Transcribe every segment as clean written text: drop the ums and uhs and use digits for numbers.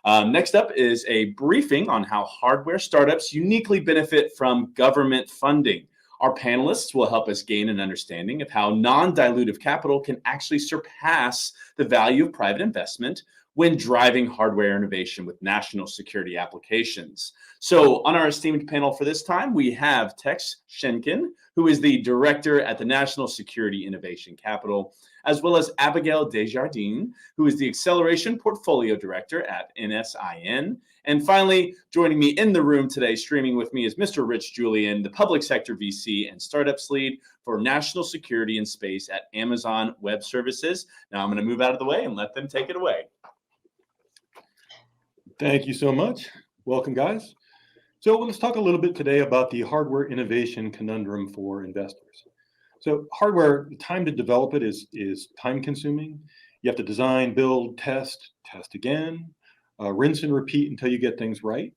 Next up is a briefing on how hardware startups uniquely benefit from government funding. Our panelists will help us gain an understanding of how non-dilutive capital can actually surpass the value of private investment when driving hardware innovation with national security applications. So on our esteemed panel for this time, we have Tex Schenken, who is the director at the National Security Innovation Capital, as well as Abigail Desjardins, who is the Acceleration Portfolio Director at NSIN. And finally, joining me in the room today, streaming with me, is Mr. Rich Julian, the Public Sector VC and Startups Lead for National Security and Space at Amazon Web Services. Now I'm going to move out of the way and let them take it away. Thank you so much. Welcome, guys. So let's talk a little bit today about the hardware innovation conundrum for investors. So hardware, the time to develop it is time consuming. You have to design, build, test again, rinse and repeat until you get things right.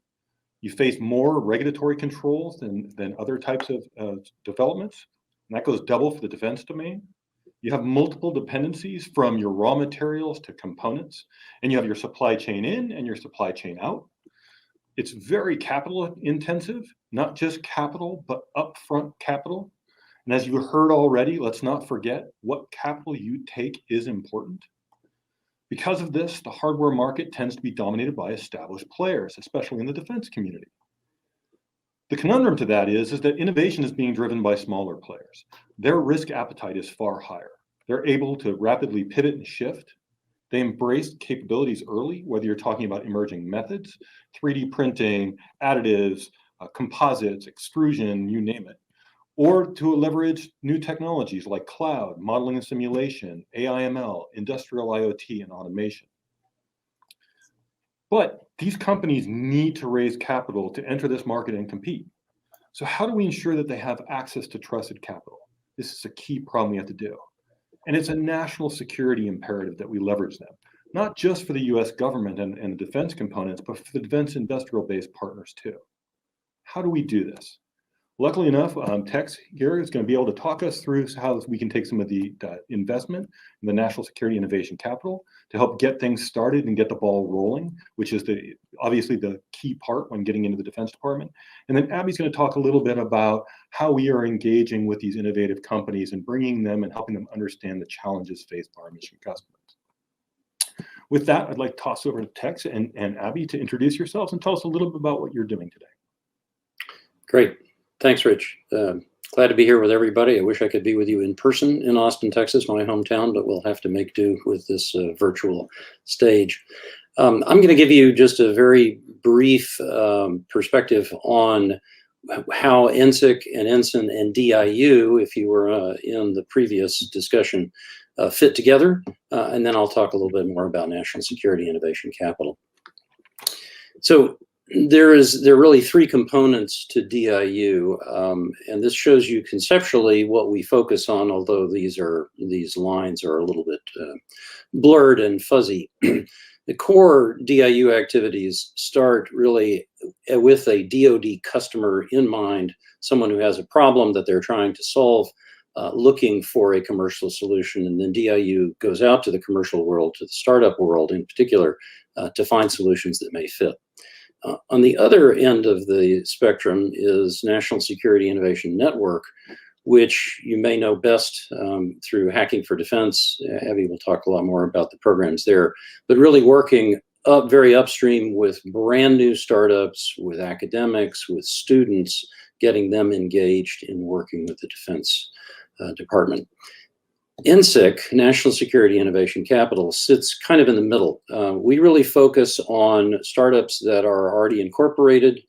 You face more regulatory controls than other types of developments. And that goes double for the defense domain. You have multiple dependencies from your raw materials to components, and you have your supply chain in and your supply chain out. It's very capital intensive, not just capital, but upfront capital. And as you heard already, let's not forget what capital you take is important. Because of this, the hardware market tends to be dominated by established players, especially in the defense community. The conundrum to that is that innovation is being driven by smaller players. Their risk appetite is far higher. They're able to rapidly pivot and shift. They embrace capabilities early, whether you're talking about emerging methods, 3D printing, additives, composites, extrusion, you name it, or to leverage new technologies like cloud, modeling and simulation, AI/ML, industrial IoT, and automation. But these companies need to raise capital to enter this market and compete. So how do we ensure that they have access to trusted capital? This is a key problem we have to do. And it's a national security imperative that we leverage them, not just for the US government and the defense components, but for the defense industrial base partners too. How do we do this? Luckily enough, Tex here is going to be able to talk us through how we can take some of the investment in the National Security Innovation Capital to help get things started and get the ball rolling, which is obviously the key part when getting into the Defense Department. And then Abby's going to talk a little bit about how we are engaging with these innovative companies and bringing them and helping them understand the challenges faced by our mission customers. With that, I'd like to toss over to Tex and Abby to introduce yourselves and tell us a little bit about what you're doing today. Great. Thanks, Rich. Glad to be here with everybody. I wish I could be with you in person in Austin, Texas, my hometown, but we'll have to make do with this virtual stage. I'm going to give you just a very brief perspective on how NSIC and NSIN and DIU, if you were in the previous discussion, fit together. And then I'll talk a little bit more about National Security Innovation Capital. So there are really three components to DIU, and this shows you conceptually what we focus on, although these lines are a little bit blurred and fuzzy. The core DIU activities start really with a DoD customer in mind, someone who has a problem that they're trying to solve, looking for a commercial solution, and then DIU goes out to the commercial world, to the startup world in particular, to find solutions that may fit. On the other end of the spectrum is National Security Innovation Network, which you may know best through Hacking for Defense. Abby will talk a lot more about the programs there, but really working very upstream with brand new startups, with academics, with students, getting them engaged in working with the Defense Department. NSIC, National Security Innovation Capital, sits kind of in the middle. We really focus on startups that are already incorporated.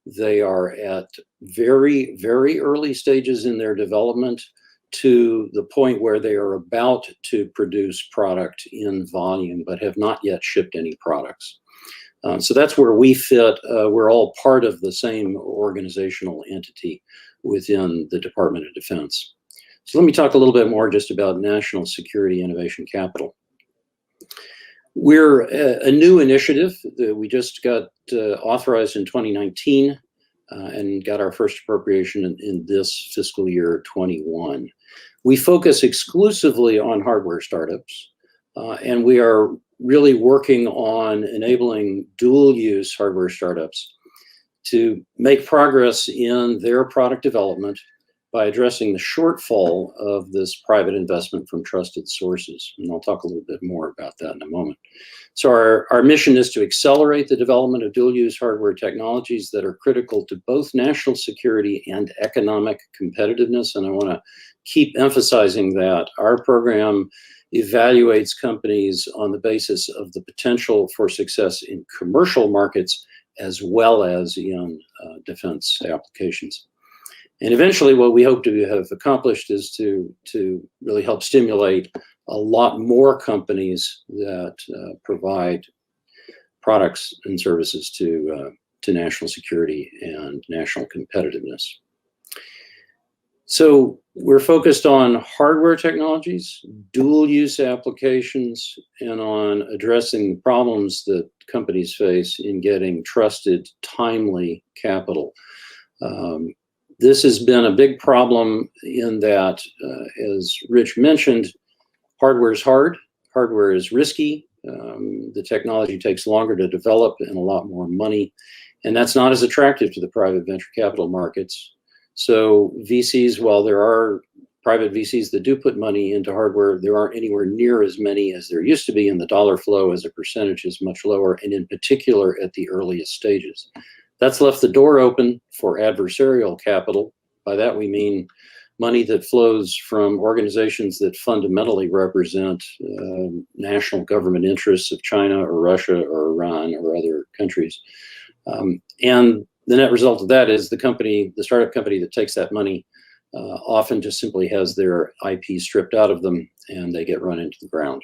They are at very, very early stages in their development to the point where they are about to produce product in volume, but have not yet shipped any products. So that's where we fit. We're all part of the same organizational entity within the Department of Defense. So let me talk a little bit more just about National Security Innovation Capital. We're a new initiative that we just got authorized in 2019 and got our first appropriation in this fiscal year 21. We focus exclusively on hardware startups, and we are really working on enabling dual-use hardware startups to make progress in their product development by addressing the shortfall of this private investment from trusted sources. And I'll talk a little bit more about that in a moment. So our mission is to accelerate the development of dual-use hardware technologies that are critical to both national security and economic competitiveness. And I want to keep emphasizing that our program evaluates companies on the basis of the potential for success in commercial markets as well as in defense applications. And eventually what we hope to have accomplished is to really help stimulate a lot more companies that provide products and services to national security and national competitiveness. So we're focused on hardware technologies, dual use applications, and on addressing problems that companies face in getting trusted, timely capital. This has been a big problem in that, as Rich mentioned, hardware is hard, hardware is risky, the technology takes longer to develop and a lot more money, and that's not as attractive to the private venture capital markets. So VCs, while there are private VCs that do put money into hardware, there aren't anywhere near as many as there used to be, and the dollar flow as a percentage is much lower, and in particular at the earliest stages. That's left the door open for adversarial capital. By that we mean money that flows from organizations that fundamentally represent national government interests of China or Russia or Iran or other countries. And the net result of that is the startup company that takes that money often just simply has their IP stripped out of them and they get run into the ground.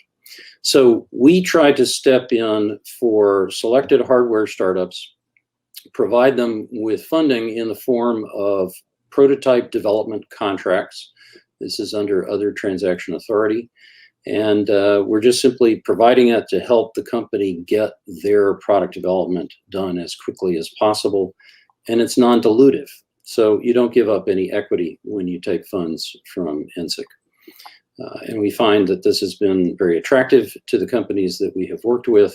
So we try to step in for selected hardware startups, provide them with funding in the form of prototype development contracts. This is under other transaction authority. And we're just simply providing it to help the company get their product development done as quickly as possible. And it's non-dilutive. So you don't give up any equity when you take funds from NSIC. And we find that this has been very attractive to the companies that we have worked with.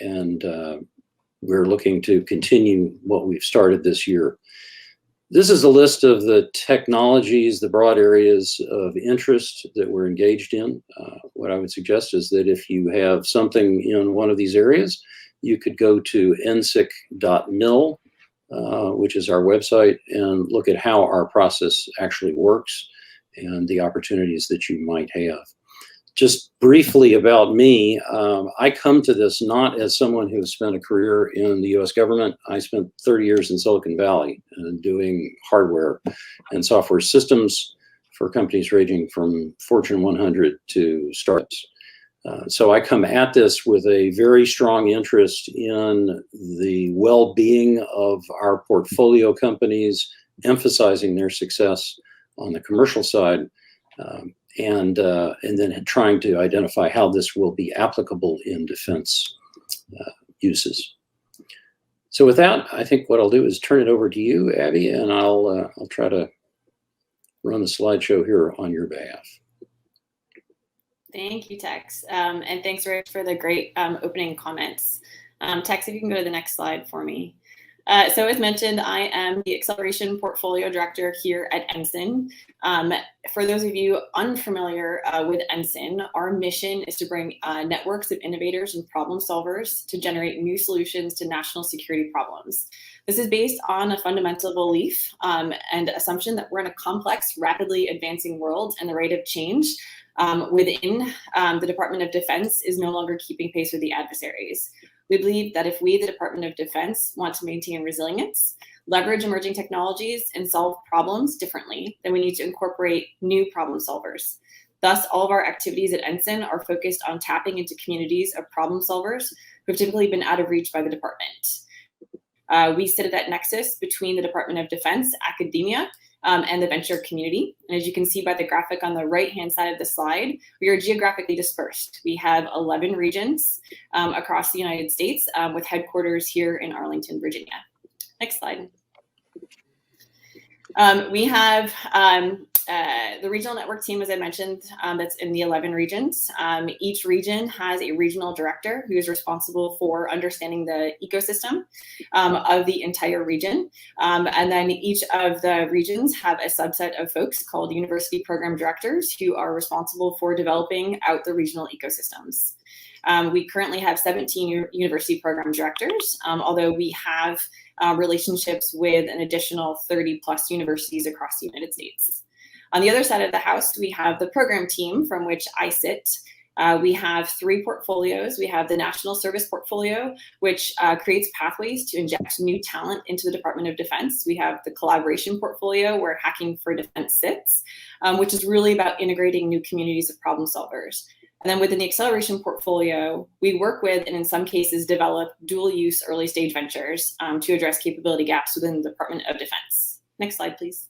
And we're looking to continue what we've started this year. This is a list of the technologies, the broad areas of interest that we're engaged in. What I would suggest is that if you have something in one of these areas, you could go to nsic.mil, which is our website, and look at how our process actually works and the opportunities that you might have. Just briefly about me, I come to this not as someone who has spent a career in the US government. I spent 30 years in Silicon Valley doing hardware and software systems for companies ranging from Fortune 100 to startups. So I come at this with a very strong interest in the well-being of our portfolio companies, emphasizing their success on the commercial side, and then trying to identify how this will be applicable in defense uses. So with that, I think what I'll do is turn it over to you, Abby, and I'll try to run the slideshow here on your behalf. Thank you, Tex. And thanks, Rich, for the great opening comments. Tex, if you can go to the next slide for me. So as mentioned, I am the Acceleration Portfolio Director here at NSIN. For those of you unfamiliar with NSIN, our mission is to bring networks of innovators and problem solvers to generate new solutions to national security problems. This is based on a fundamental belief and assumption that we're in a complex, rapidly advancing world, and the rate of change within the Department of Defense is no longer keeping pace with the adversaries. We believe that if we, the Department of Defense, want to maintain resilience, leverage emerging technologies, and solve problems differently, then we need to incorporate new problem solvers. Thus, all of our activities at NSIN are focused on tapping into communities of problem solvers who have typically been out of reach by the department. We sit at that nexus between the Department of Defense, academia, and the venture community. And as you can see by the graphic on the right-hand side of the slide, we are geographically dispersed. We have 11 regions across the United States with headquarters here in Arlington, Virginia. Next slide. We have the regional network team, as I mentioned, that's in the 11 regions. Each region has a regional director who is responsible for understanding the ecosystem of the entire region. And then each of the regions have a subset of folks called university program directors who are responsible for developing out the regional ecosystems. We currently have 17 university program directors, although we have relationships with an additional 30 plus universities across the United States. On the other side of the house, we have the program team from which I sit. We have 3 portfolios. We have the National Service Portfolio, which creates pathways to inject new talent into the Department of Defense. We have the Collaboration Portfolio, where Hacking for Defense sits, which is really about integrating new communities of problem solvers. And then within the Acceleration Portfolio, we work with, and in some cases develop, dual-use early-stage ventures to address capability gaps within the Department of Defense. Next slide, please.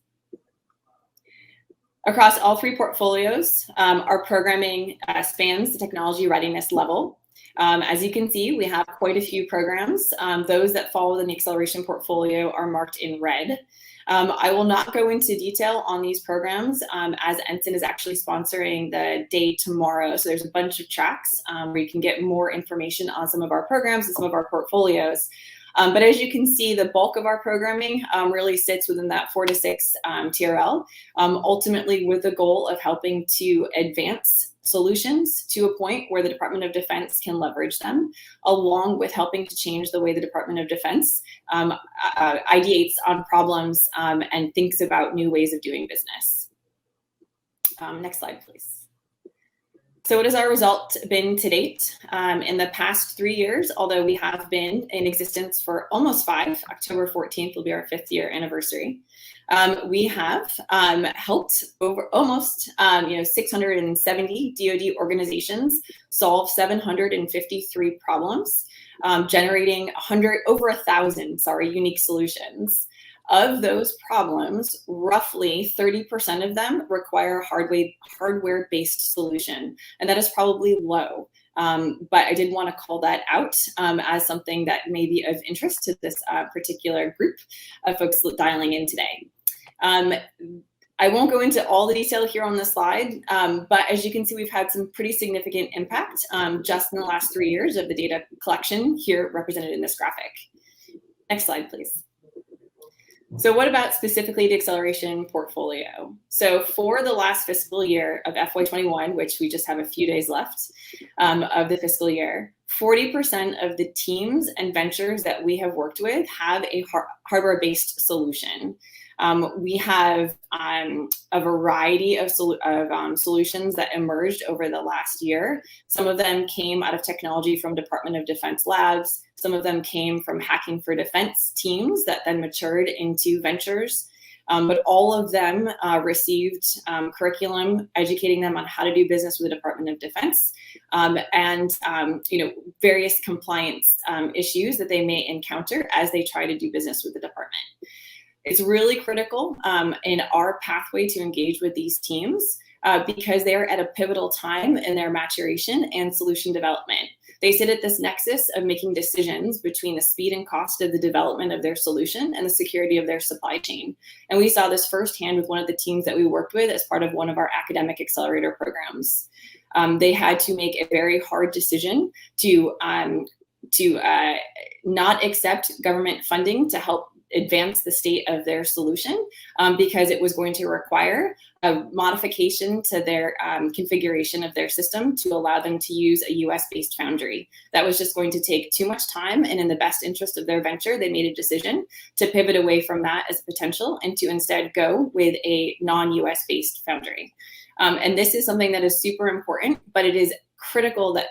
Across all 3 portfolios, our programming spans the technology readiness level. As you can see, we have quite a few programs. Those that fall within the Acceleration Portfolio are marked in red. I will not go into detail on these programs as NSIN is actually sponsoring the day tomorrow. So there's a bunch of tracks where you can get more information on some of our programs and some of our portfolios. But as you can see, the bulk of our programming really sits within that 4 to 6 TRL, ultimately with the goal of helping to advance solutions to a point where the Department of Defense can leverage them, along with helping to change the way the Department of Defense ideates on problems and thinks about new ways of doing business. Next slide, please. So what has our result been to date? In the past 3 years, although we have been in existence for almost 5, October 14th will be our 5th year anniversary. We have helped over almost 670 DoD organizations solve 753 problems, generating over 1,000 unique solutions. Of those problems, roughly 30% of them require a hardware-based solution, and that is probably low. But I did want to call that out as something that may be of interest to this particular group of folks dialing in today. I won't go into all the detail here on this slide, but as you can see, we've had some pretty significant impact just in the last 3 years of the data collection here represented in this graphic. Next slide, please. So what about specifically the Acceleration Portfolio? So for the last fiscal year of FY21, which we just have a few days left of the fiscal year, 40% of the teams and ventures that we have worked with have a hardware-based solution. We have a variety of solutions that emerged over the last year. Some of them came out of technology from Department of Defense labs. Some of them came from Hacking for Defense teams that then matured into ventures. But all of them received curriculum educating them on how to do business with the Department of Defense and various compliance issues that they may encounter as they try to do business with the department. It's really critical in our pathway to engage with these teams because they are at a pivotal time in their maturation and solution development. They sit at this nexus of making decisions between the speed and cost of the development of their solution and the security of their supply chain. And we saw this firsthand with one of the teams that we worked with as part of one of our academic accelerator programs. They had to make a very hard decision to not accept government funding to help advance the state of their solution because it was going to require a modification to their configuration of their system to allow them to use a US-based foundry. That was just going to take too much time, and in the best interest of their venture, they made a decision to pivot away from that as a potential and to instead go with a non-US based foundry. And this is something that is super important, but it is critical that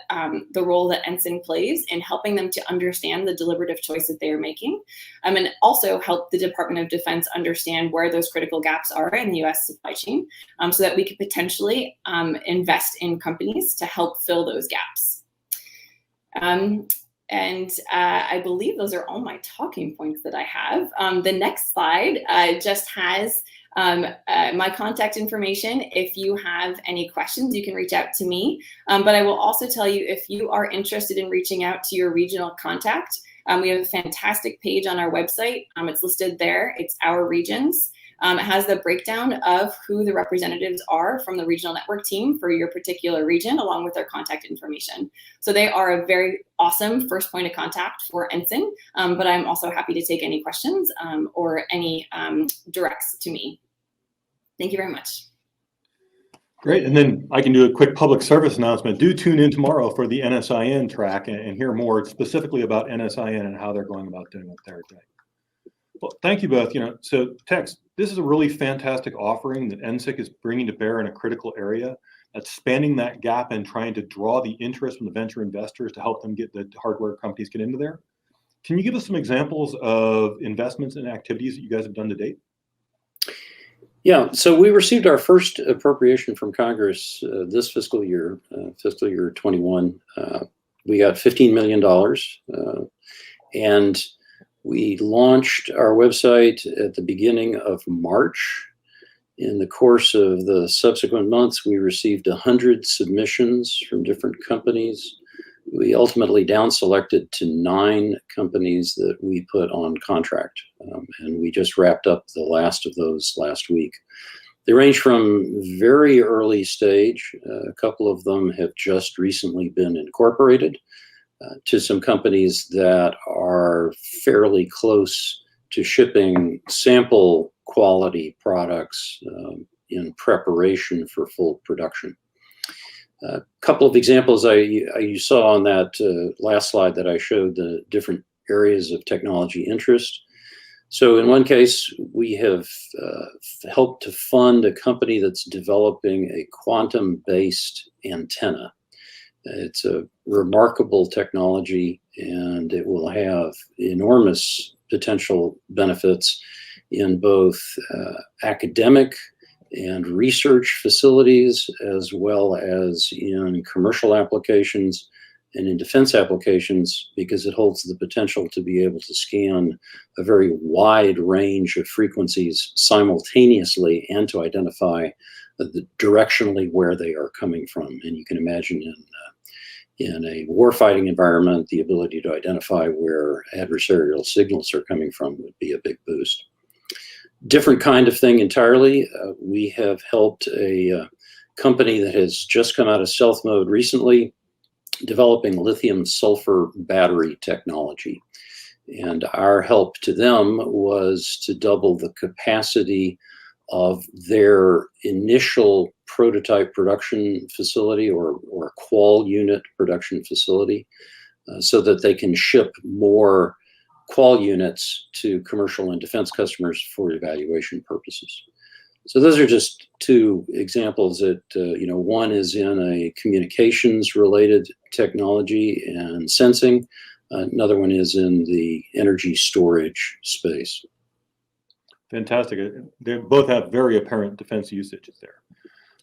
the role that NSIN plays in helping them to understand the deliberative choice that they are making, and also help the Department of Defense understand where those critical gaps are in the US supply chain so that we could potentially invest in companies to help fill those gaps. I believe those are all my talking points that I have. The next slide just has my contact information. If you have any questions, you can reach out to me. But I will also tell you, if you are interested in reaching out to your regional contact, we have a fantastic page on our website. It's listed there. It's Our Regions. It has the breakdown of who the representatives are from the regional network team for your particular region, along with their contact information. So they are a very awesome first point of contact for NSIN, but I'm also happy to take any questions or any directs to me. Thank you very much. Great. And then I can do a quick public service announcement. Do tune in tomorrow for the NSIN track and hear more specifically about NSIN and how they're going about doing what they're doing. Well, thank you both. So Tex, this is a really fantastic offering that NSIC is bringing to bear in a critical area that's spanning that gap and trying to draw the interest from the venture investors to help them get the hardware companies get into there. Can you give us some examples of investments and activities that you guys have done to date? Yeah, so we received our first appropriation from Congress this fiscal year 21. We got $15 million, and we launched our website at the beginning of March. In the course of the subsequent months, we received 100 submissions from different companies. We ultimately down selected to 9 companies that we put on contract, and we just wrapped up the last of those last week. They range from very early stage, a couple of them have just recently been incorporated, to some companies that are fairly close to shipping sample quality products in preparation for full production. A couple of examples you saw on that last slide that I showed the different areas of technology interest. So in one case, we have helped to fund a company that's developing a quantum-based antenna. It's a remarkable technology, and it will have enormous potential benefits in both academic and research facilities, as well as in commercial applications and in defense applications, because it holds the potential to be able to scan a very wide range of frequencies simultaneously and to identify directionally where they are coming from. And you can imagine in a warfighting environment, the ability to identify where adversarial signals are coming from would be a big boost. Different kind of thing entirely. We have helped a company that has just come out of stealth mode recently, developing lithium sulfur battery technology. And our help to them was to double the capacity of their initial prototype production facility or qual unit production facility so that they can ship more qual units to commercial and defense customers for evaluation purposes. So those are just 2 examples that, one is in a communications related technology and sensing. Another one is in the energy storage space. Fantastic. They both have very apparent defense usages there.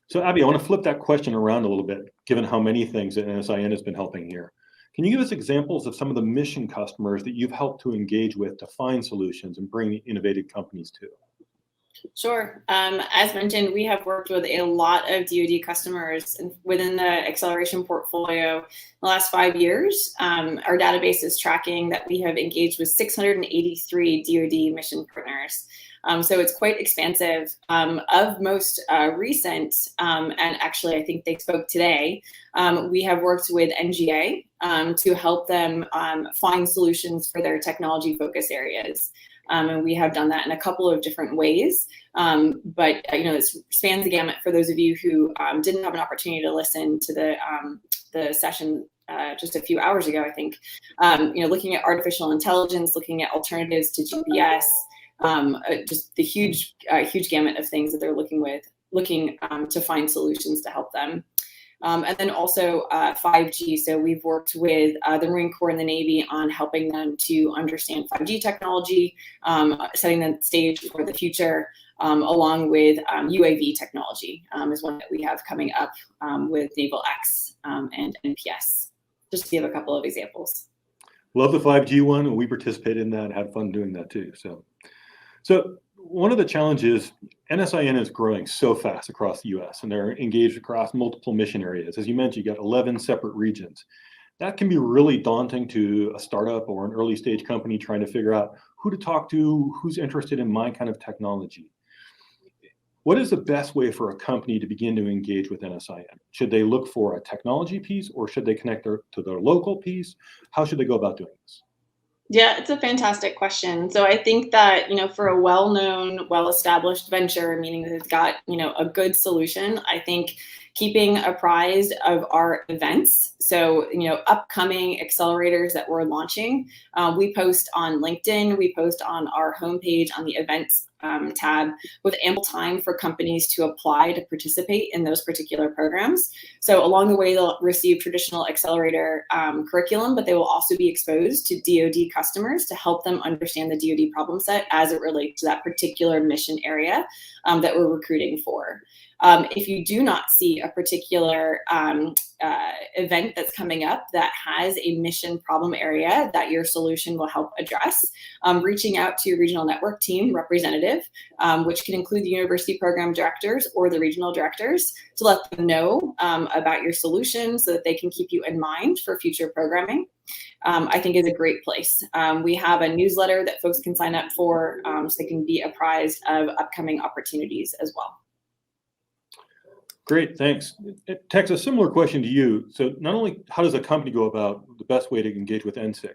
So Abby, I want to flip that question around a little bit, given how many things that NSIN has been helping here. Can you give us examples of some of the mission customers that you've helped to engage with to find solutions and bring innovative companies to? Sure. As mentioned, we have worked with a lot of DoD customers within the acceleration portfolio the last 5 years. Our database is tracking that we have engaged with 683 DoD mission partners. So it's quite expansive. Of most recent, and actually I think they spoke today, we have worked with NGA to help them find solutions for their technology focus areas. And we have done that in a couple of different ways. But it spans the gamut for those of you who didn't have an opportunity to listen to the session just a few hours ago, I think. Looking at artificial intelligence, looking at alternatives to GPS, just the huge gamut of things that they're looking to find solutions to help them. And then also 5G. So we've worked with the Marine Corps and the Navy on helping them to understand 5G technology, setting the stage for the future, along with UAV technology is one that we have coming up with Naval X and NPS, just to give a couple of examples. Love the 5G one. We participated in that and had fun doing that too. So one of the challenges, NSIN is growing so fast across the US and they're engaged across multiple mission areas. As you mentioned, you got 11 separate regions. That can be really daunting to a startup or an early stage company trying to figure out who to talk to, who's interested in my kind of technology. what is the best way for a company to begin to engage with NSIN? Should they look for a technology piece, or should they connect to their local piece? How should they go about doing this? Yeah, it's a fantastic question. So I think that, for a well-known, well-established venture, meaning that it's got, a good solution, I think keeping apprised of our events. So, upcoming accelerators that we're launching, we post on LinkedIn, we post on our homepage on the events tab with ample time for companies to apply to participate in those particular programs. So along the way, they'll receive traditional accelerator curriculum, but they will also be exposed to DoD customers to help them understand the DoD problem set as it relates to that particular mission area that we're recruiting for. If you do not see a particular event that's coming up that has a mission problem area that your solution will help address, reaching out to your regional network team representative, which can include the university program directors or the regional directors, to let them know about your solution so that they can keep you in mind for future programming. I think is a great place. We have a newsletter that folks can sign up for so they can be apprised of upcoming opportunities as well. Great, thanks. Tex, a similar question to you. So not only how does a company go about the best way to engage with NSIC,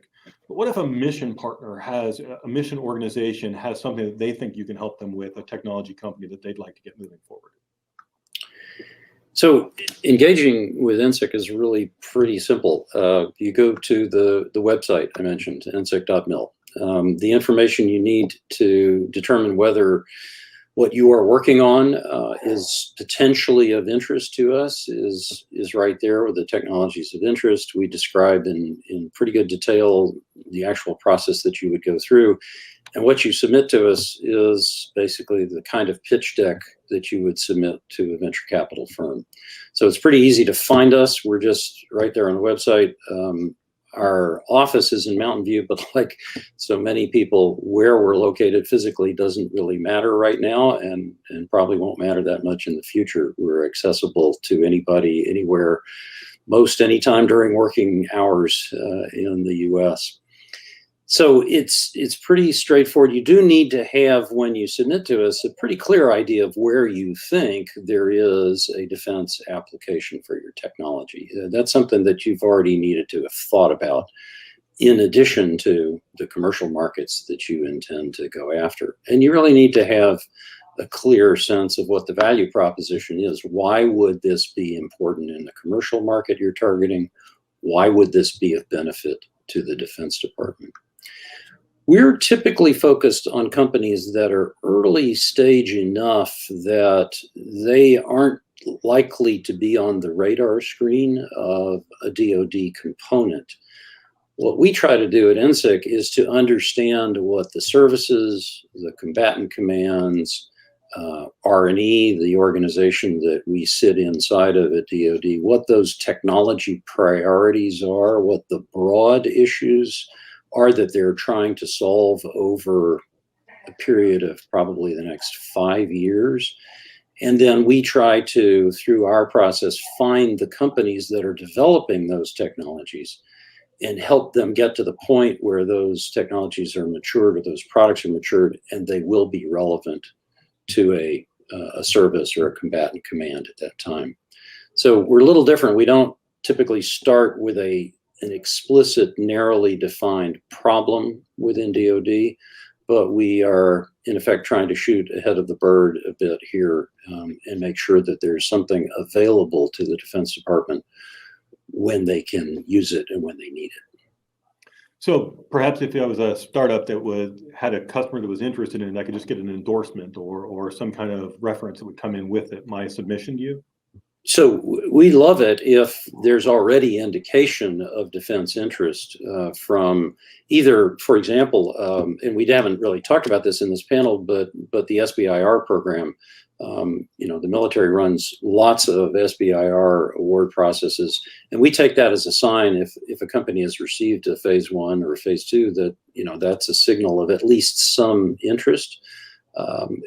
but what if a mission partner has, a mission organization has something that they think you can help them with, a technology company that they'd like to get moving forward? So engaging with NSIC is really pretty simple. You go to the website I mentioned, nsic.mil. The information you need to determine whether what you are working on is potentially of interest to us is right there with the technologies of interest. We describe in pretty good detail the actual process that you would go through. And what you submit to us is basically the kind of pitch deck that you would submit to a venture capital firm. So it's pretty easy to find us. We're just right there on the website. Our office is in Mountain View, but like so many people, where we're located physically doesn't really matter right now, and probably won't matter that much in the future. We're accessible to anybody, anywhere, most anytime during working hours in the US. So it's pretty straightforward. You do need to have, when you submit to us, a pretty clear idea of where you think there is a defense application for your technology. That's something that you've already needed to have thought about, in addition to the commercial markets that you intend to go after. And you really need to have a clear sense of what the value proposition is. Why would this be important in the commercial market you're targeting? Why would this be of benefit to the Defense Department? We're typically focused on companies that are early stage enough that they aren't likely to be on the radar screen of a DoD component. What we try to do at NSIC is to understand what the services, the combatant commands, R&E, the organization that we sit inside of at DoD, what those technology priorities are, what the broad issues are that they're trying to solve over a period of probably the next 5 years. And then we try to, through our process, find the companies that are developing those technologies and help them get to the point where those technologies are matured or those products are matured and they will be relevant to a service or a combatant command at that time. So we're a little different. We don't typically start with an explicit, narrowly defined problem within DoD, but we are in effect trying to shoot ahead of the bird a bit here and make sure that there's something available to the Defense Department when they can use it and when they need it. So perhaps if there was a startup that had a customer that was interested in it, I could just get an endorsement or some kind of reference that would come in with it, my submission to you? So we love it if there's already indication of defense interest from either, for example, and we haven't really talked about this in this panel, but the SBIR program. The military runs lots of SBIR award processes, and we take that as a sign if a company has received a phase 1 or a phase 2 that that's a signal of at least some interest.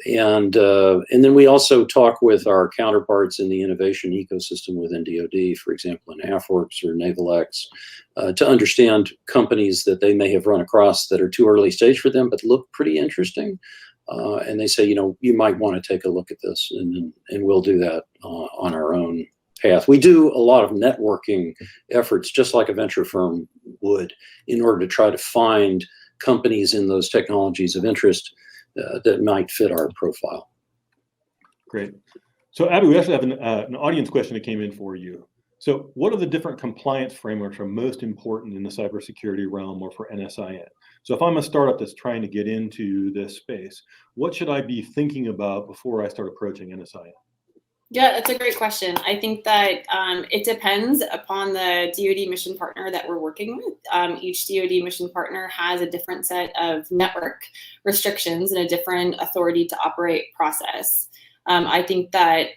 And then we also talk with our counterparts in the innovation ecosystem within DoD, for example, in AFWorks or NavalX, to understand companies that they may have run across that are too early stage for them but look pretty interesting. and they say, you might want to take a look at this, and we'll do that on our own path. We do a lot of networking efforts, just like a venture firm would, in order to try to find companies in those technologies of interest that might fit our profile. Great. So Abby, we actually have an audience question that came in for you. So what are the different compliance frameworks are most important in the cybersecurity realm or for NSIN? So if I'm a startup that's trying to get into this space, what should I be thinking about before I start approaching NSIN? Yeah, that's a great question. I think that it depends upon the DoD mission partner that we're working with. Each DoD mission partner has a different set of network restrictions and a different authority to operate process. I think that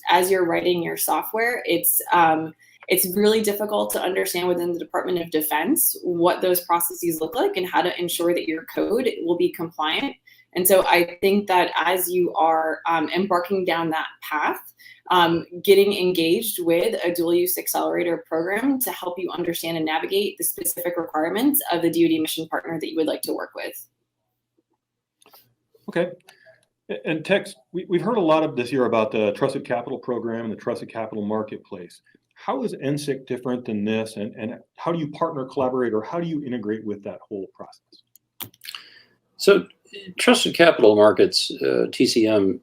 as you're writing your software, it's really difficult to understand within the Department of Defense what those processes look like and how to ensure that your code will be compliant. And so I think that as you are embarking down that path, getting engaged with a dual-use accelerator program to help you understand and navigate the specific requirements of the DoD mission partner that you would like to work with. Okay. And Tex, we've heard a lot of this year about the Trusted Capital Program and the Trusted Capital Marketplace. How is NSIC different than this, and how do you partner, collaborate, or how do you integrate with that whole process? So Trusted Capital Markets, TCM,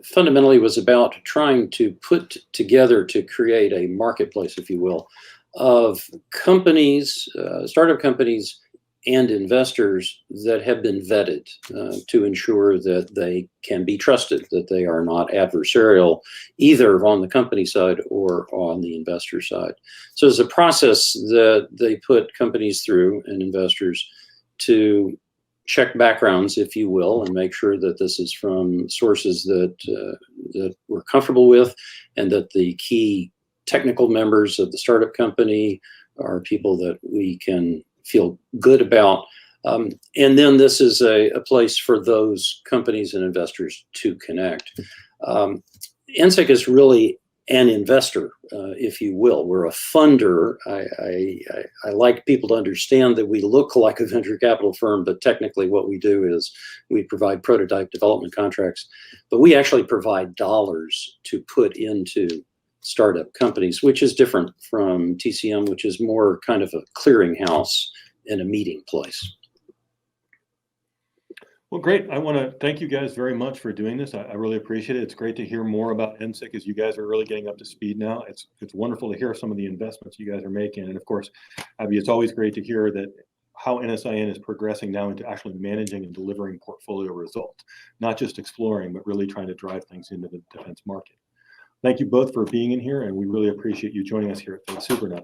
fundamentally was about trying to put together to create a marketplace, if you will, of companies, startup companies and investors that have been vetted to ensure that they can be trusted, that they are not adversarial, either on the company side or on the investor side. So it's a process that they put companies through and investors to check backgrounds, if you will, and make sure that this is from sources that we're comfortable with, and that the key technical members of the startup company are people that we can feel good about. And then this is a place for those companies and investors to connect. NSIC is really an investor, if you will. We're a funder. I like people to understand that we look like a venture capital firm, but technically what we do is we provide prototype development contracts, but we actually provide dollars to put into startup companies, which is different from TCM, which is more kind of a clearinghouse and a meeting place. Well, great. I want to thank you guys very much for doing this. I really appreciate it. It's great to hear more about NSIC as you guys are really getting up to speed now. It's wonderful to hear some of the investments you guys are making. And of course, Abby, it's always great to hear that how NSIN is progressing now into actually managing and delivering portfolio results, not just exploring, but really trying to drive things into the defense market. Thank you both for being in here, and we really appreciate you joining us here at the Supernova.